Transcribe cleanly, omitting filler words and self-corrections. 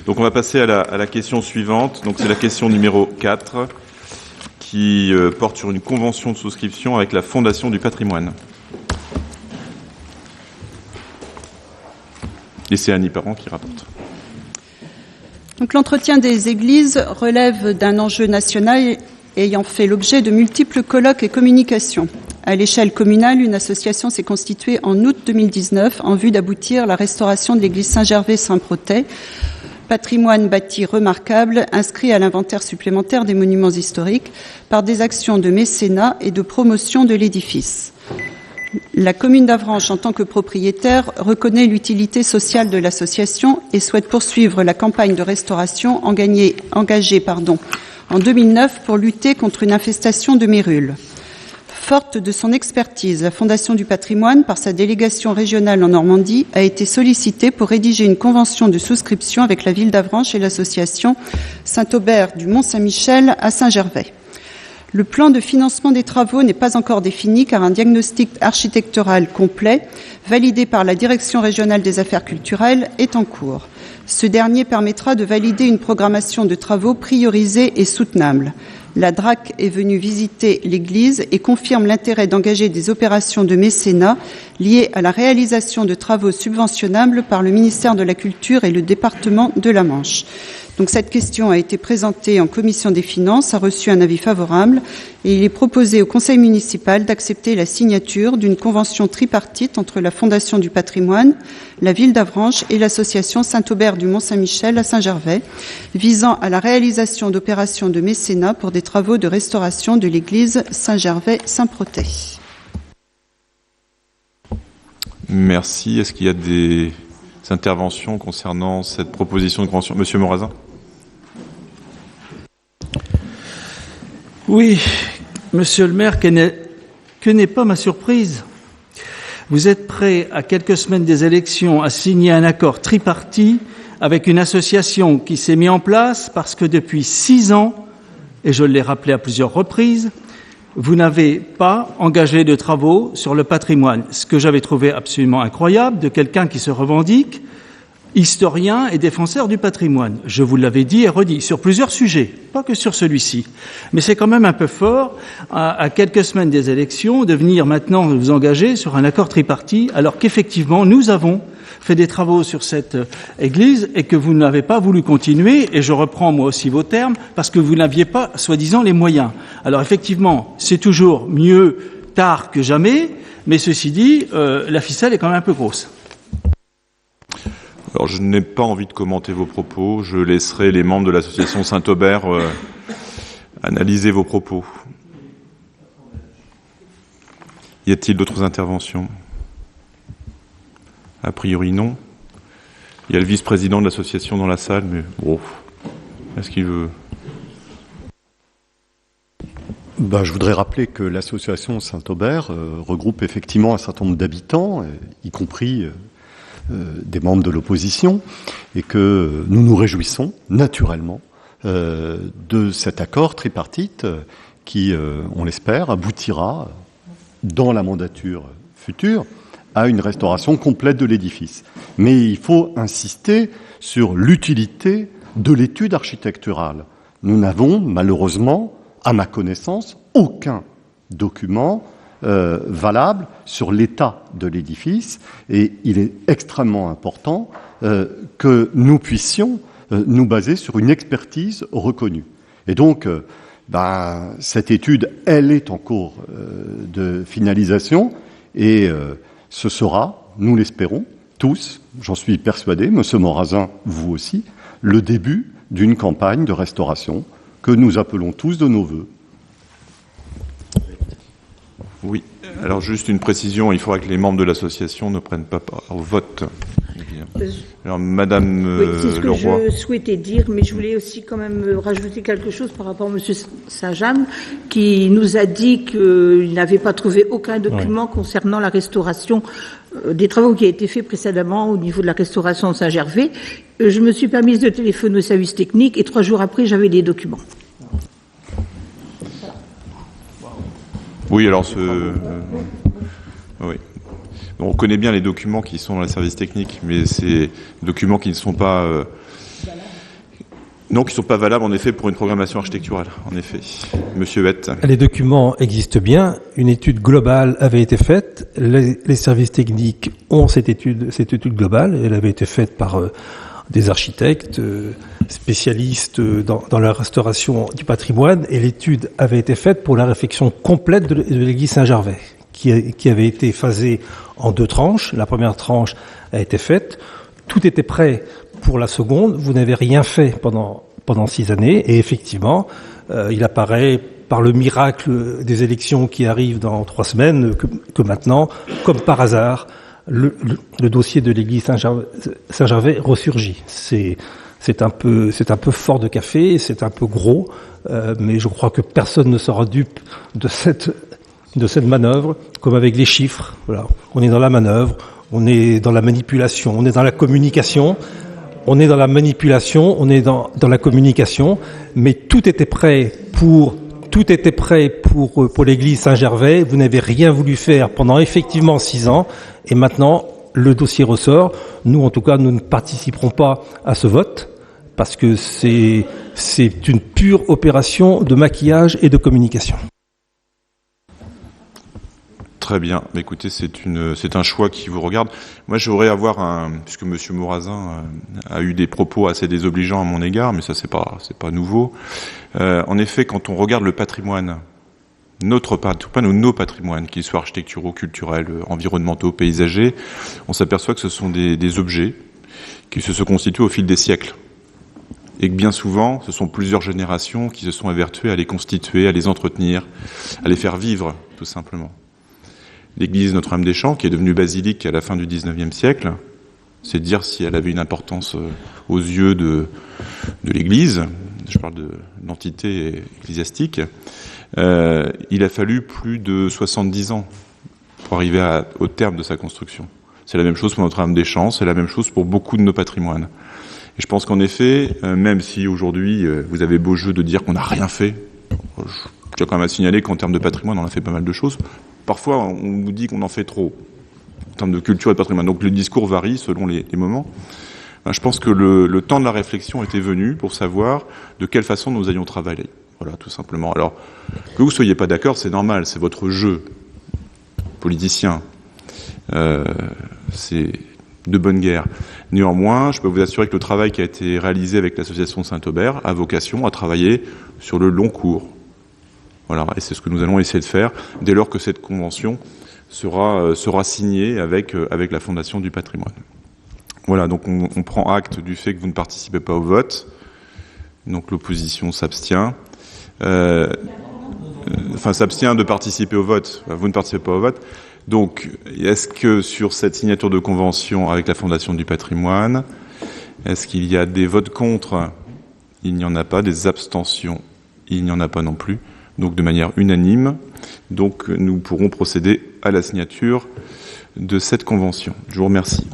Donc on va passer à la question suivante. Donc c'est la question numéro 4 qui porte sur une convention de souscription avec la Fondation du patrimoine. Et c'est Annie Parent qui rapporte. Donc, l'entretien des églises relève d'un enjeu national ayant fait l'objet de multiples colloques et communications. À l'échelle communale, une association s'est constituée en août 2019 en vue d'aboutir à la restauration de l'église Saint-Gervais-Saint-Protais, patrimoine bâti remarquable inscrit à l'inventaire supplémentaire des monuments historiques par des actions de mécénat et de promotion de l'édifice. La commune d'Avranches, en tant que propriétaire, reconnaît l'utilité sociale de l'association et souhaite poursuivre la campagne de restauration engagée en 2009 pour lutter contre une infestation de mérules. Forte de son expertise, la Fondation du patrimoine, par sa délégation régionale en Normandie, a été sollicitée pour rédiger une convention de souscription avec la ville d'Avranches et l'association Saint-Aubert du Mont-Saint-Michel à Saint-Gervais. Le plan de financement des travaux n'est pas encore défini car un diagnostic architectural complet, validé par la Direction régionale des affaires culturelles, est en cours. Ce dernier permettra de valider une programmation de travaux priorisée et soutenable. La DRAC est venue visiter l'église et confirme l'intérêt d'engager des opérations de mécénat liées à la réalisation de travaux subventionnables par le ministère de la Culture et le département de la Manche. Donc cette question a été présentée en commission des finances, a reçu un avis favorable et il est proposé au conseil municipal d'accepter la signature d'une convention tripartite entre la Fondation du patrimoine, la ville d'Avranches et l'association Saint-Aubert du Mont-Saint-Michel à Saint-Gervais, visant à la réalisation d'opérations de mécénat pour des travaux de restauration de l'église Saint-Gervais-Saint-Protais. Merci. Est-ce qu'il y a des interventions concernant cette proposition de convention ? Monsieur Morazin. Oui, monsieur le maire, que n'est pas ma surprise. Vous êtes prêt, à quelques semaines des élections, à signer un accord tripartite avec une association qui s'est mise en place parce que depuis 6 ans, et je l'ai rappelé à plusieurs reprises, vous n'avez pas engagé de travaux sur le patrimoine. Ce que j'avais trouvé absolument incroyable de quelqu'un qui se revendique historien et défenseur du patrimoine. Je vous l'avais dit et redit, sur plusieurs sujets, pas que sur celui-ci. Mais c'est quand même un peu fort, à quelques semaines des élections, de venir maintenant vous engager sur un accord tripartite, alors qu'effectivement, nous avons fait des travaux sur cette église et que vous n'avez pas voulu continuer, et je reprends moi aussi vos termes, parce que vous n'aviez pas, soi-disant, les moyens. Alors effectivement, c'est toujours mieux tard que jamais, mais ceci dit, la ficelle est quand même un peu grosse. Alors, je n'ai pas envie de commenter vos propos. Je laisserai les membres de l'association Saint-Aubert analyser vos propos. Y a-t-il d'autres interventions ? A priori, non. Il y a le vice-président de l'association dans la salle, mais bon, est-ce qu'il veut ? Je voudrais rappeler que l'association Saint-Aubert regroupe effectivement un certain nombre d'habitants, y compris des membres de l'opposition, et que nous nous réjouissons naturellement de cet accord tripartite qui, on l'espère, aboutira dans la mandature future à une restauration complète de l'édifice. Mais il faut insister sur l'utilité de l'étude architecturale. Nous n'avons malheureusement, à ma connaissance, aucun document valable sur l'état de l'édifice, et il est extrêmement important que nous puissions nous baser sur une expertise reconnue. Et donc, cette étude, elle est en cours de finalisation, et ce sera, nous l'espérons, tous, j'en suis persuadé, monsieur Morazin, vous aussi, le début d'une campagne de restauration que nous appelons tous de nos vœux. Oui. Alors, juste une précision, il faudra que les membres de l'association ne prennent pas part au vote. Alors, Madame c'est ce que Leroy. je souhaitais dire, mais je voulais aussi quand même rajouter quelque chose par rapport à M. Saint-Jean, qui nous a dit qu'il n'avait pas trouvé aucun document concernant la restauration des travaux qui a été faits précédemment au niveau de la restauration de Saint-Gervais. Je me suis permise de téléphoner au service technique et 3 jours après, j'avais les documents. Oui, alors oui. On connaît bien les documents qui sont dans les services techniques, mais ces documents qui ne sont pas Non, qui ne sont pas valables, en effet, pour une programmation architecturale, en effet. Monsieur Huette. Les documents existent bien. Une étude globale avait été faite. Les services techniques ont cette étude globale. Elle avait été faite par des architectes spécialistes dans la restauration du patrimoine. Et l'étude avait été faite pour la réfection complète de l'église Saint-Gervais, qui avait été phasée en 2 tranches. La première tranche a été faite. Tout était prêt pour la seconde. Vous n'avez rien fait pendant 6 années. Et effectivement, il apparaît par le miracle des élections qui arrivent dans 3 semaines que maintenant, comme par hasard, le dossier de l'église Saint-Gervais ressurgit. C'est un peu fort de café, c'est un peu gros, mais je crois que personne ne sera dupe de cette manœuvre, comme avec les chiffres. Voilà, on est dans la manœuvre, on est dans la manipulation, on est dans la communication, on est dans la manipulation, on est dans la communication, mais tout était prêt pour l'église Saint-Gervais. Vous n'avez rien voulu faire pendant effectivement 6 ans, et maintenant le dossier ressort. Nous, en tout cas, nous ne participerons pas à ce vote parce que c'est une pure opération de maquillage et de communication. Très bien. Écoutez, c'est un choix qui vous regarde. Moi, j'aurais à voir puisque Monsieur Morazin a eu des propos assez désobligeants à mon égard, mais ça c'est pas nouveau. En effet, quand on regarde le patrimoine, notre patrimoine ou nos patrimoines, qu'ils soient architecturaux, culturels, environnementaux, paysagers, on s'aperçoit que ce sont des objets qui se sont constitués au fil des siècles. Et que bien souvent, ce sont plusieurs générations qui se sont évertuées à les constituer, à les entretenir, à les faire vivre, tout simplement. L'église Notre-Dame-des-Champs, qui est devenue basilique à la fin du XIXe siècle, c'est dire si elle avait une importance aux yeux de l'Église. Je parle de l'entité ecclésiastique. Il a fallu plus de 70 ans pour arriver au terme de sa construction. C'est la même chose pour Notre-Dame-des-Champs, c'est la même chose pour beaucoup de nos patrimoines. Et je pense qu'en effet, même si aujourd'hui vous avez beau jeu de dire qu'on n'a rien fait, je tiens quand même à signaler qu'en termes de patrimoine, on a fait pas mal de choses. Parfois, on nous dit qu'on en fait trop, en termes de culture et de patrimoine. Donc le discours varie selon les moments. Je pense que le temps de la réflexion était venu pour savoir de quelle façon nous allions travailler. Voilà, tout simplement. Alors, que vous soyez pas d'accord, c'est normal, c'est votre jeu politicien. C'est de bonne guerre. Néanmoins, je peux vous assurer que le travail qui a été réalisé avec l'association Saint-Aubert a vocation à travailler sur le long cours. Voilà, et c'est ce que nous allons essayer de faire dès lors que cette convention sera signée avec la Fondation du patrimoine. Voilà, donc on prend acte du fait que vous ne participez pas au vote. Donc l'opposition s'abstient. S'abstient de participer au vote. Vous ne participez pas au vote. Donc, est-ce que sur cette signature de convention avec la Fondation du patrimoine, est-ce qu'il y a des votes contre? Il n'y en a pas. Des abstentions? Il n'y en a pas non plus. Donc de manière unanime, donc nous pourrons procéder à la signature de cette convention. Je vous remercie.